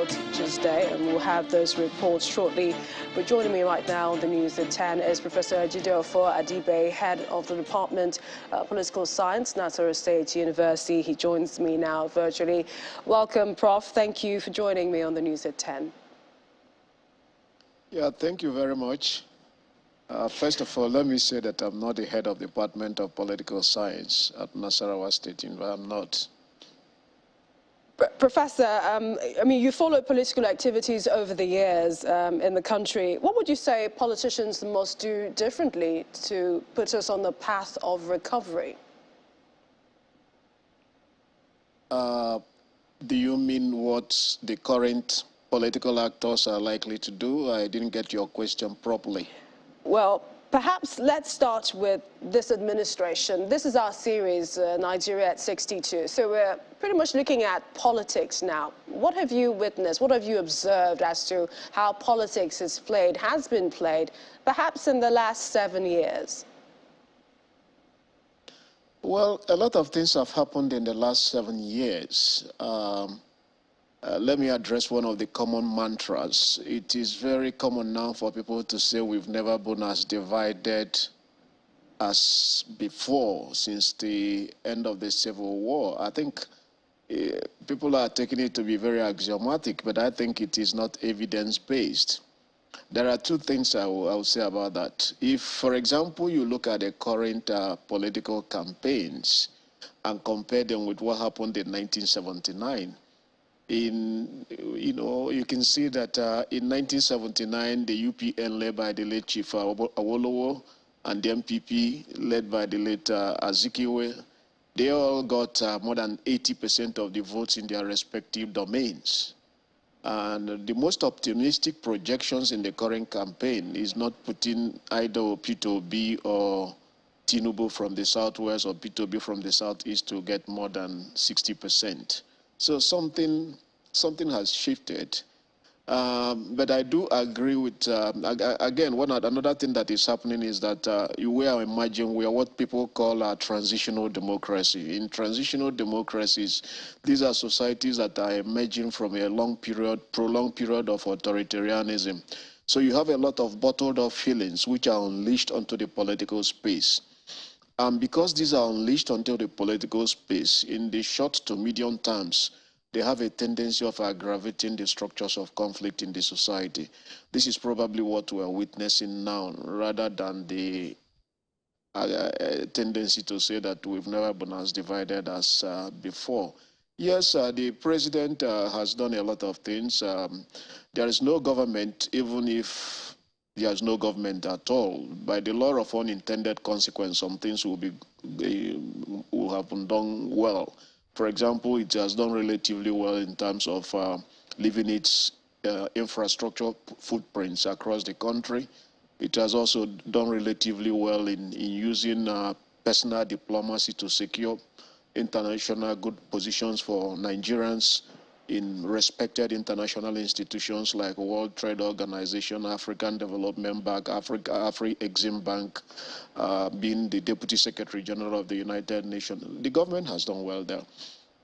World Teachers' Day, and we'll have those reports shortly. But joining me right now on the news at 10 is Professor Jideofor Adibe, head of the Department of Political Science, Nasarawa State University. He joins me now virtually. Welcome, Prof. Thank you for joining me on the news at 10. Yeah, thank you very much. First of all, let me say that I'm not the head of the Department of Political Science at Nasarawa State University. I'm not. Professor, I mean, you followed political activities over the years in the country. What would you say politicians must do differently to put us on the path of recovery? Do you mean what the current political actors are likely to do? I didn't get your question properly. Well, perhaps let's start with this administration. This is our series, Nigeria at 62. So we're pretty much looking at politics now. What have you witnessed? What have you observed as to how politics has been played, perhaps in the last 7 years? Well, a lot of things have happened in the last 7 years. Let me address one of the common mantras. It is very common now for people to say we've never been as divided as before since the end of the Civil War. I think people are taking it to be very axiomatic, but I think it is not evidence-based. There are two things I will say about that. If, for example, you look at the current political campaigns and compare them with what happened in 1979, you can see that in 1979, the UPN led by the late Chief Awolowo and the MPP led by the late Azikiwe, they all got more than 80% of the votes in their respective domains. And the most optimistic projections in the current campaign is not putting either Peter Obi or Tinubu from the southwest or Peter Obi from the southeast to get more than 60%. So something has shifted. But I do agree with, again, another thing that is happening is that we are emerging, we are what people call a transitional democracy. In transitional democracies, these are societies that are emerging from a prolonged period of authoritarianism. So you have a lot of bottled up feelings which are unleashed onto the political space. And because these are unleashed onto the political space, in the short to medium terms, they have a tendency of aggravating the structures of conflict in the society. This is probably what we are witnessing now, rather than the tendency to say that we've never been as divided as before. Yes, the president has done a lot of things. There is no government, even if there's no government at all. By the law of unintended consequence, some things will have been done well. For example, it has done relatively well in terms of leaving its infrastructure footprints across the country. It has also done relatively well in using personal diplomacy to secure international good positions for Nigerians in respected international institutions like World Trade Organization, African Development Bank, Afri-Exim Bank, being the Deputy Secretary General of the United Nations. The government has done well there.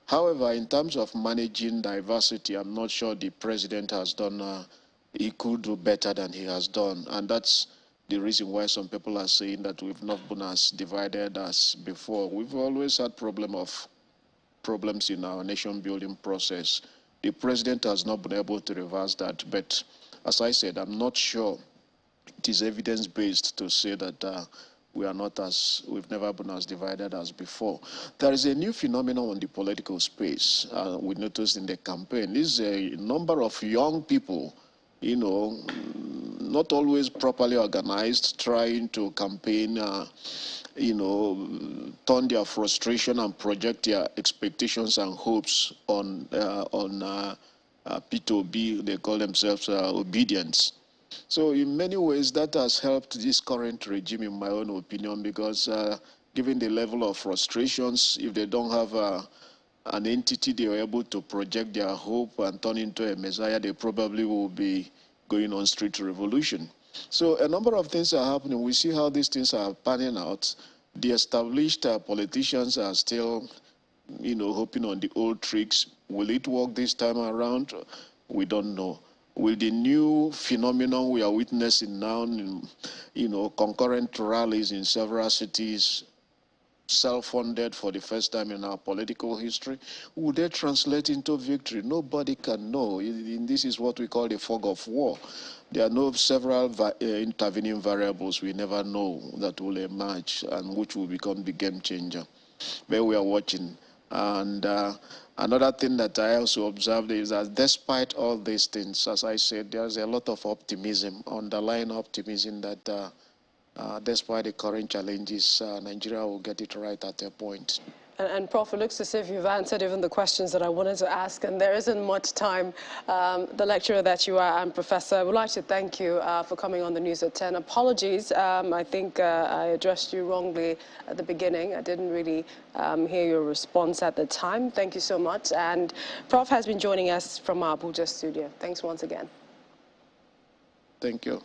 However, in terms of managing diversity, I'm not sure the president has done, he could do better than he has done. And that's the reason why some people are saying that we've not been as divided as before. We've always had problems in our nation building process. The president has not been able to reverse that, but as I said, I'm not sure it is evidence-based to say that we've never been as divided as before. There is a new phenomenon in the political space we noticed in the campaign. This is a number of young people, not always properly organized, trying to campaign, turn their frustration and project their expectations and hopes on P2B. They call themselves obedience. So in many ways, that has helped this current regime, in my own opinion, because given the level of frustrations, if they don't have an entity they are able to project their hope and turn into a messiah, they probably will be going on street revolution. So a number of things are happening. We see how these things are panning out. The established politicians are still, hoping on the old tricks. Will it work this time around? We don't know. With the new phenomenon we are witnessing now, concurrent rallies in several cities, self-funded for the first time in our political history, would they translate into victory? Nobody can know. This is what we call the fog of war. There are several intervening variables we never know that will emerge and which will become the game changer. But we are watching. And another thing that I also observed is that despite all these things, as I said, there's a lot of optimism, underlying optimism that despite the current challenges, Nigeria will get it right at a point. And Prof, it looks as if you've answered even the questions that I wanted to ask, and there isn't much time. The lecturer that you are and Professor, I would like to thank you for coming on the News at 10. Apologies, I think I addressed you wrongly at the beginning. I didn't really hear your response at the time. Thank you so much. And Prof has been joining us from our Abuja studio. Thanks once again. Thank you.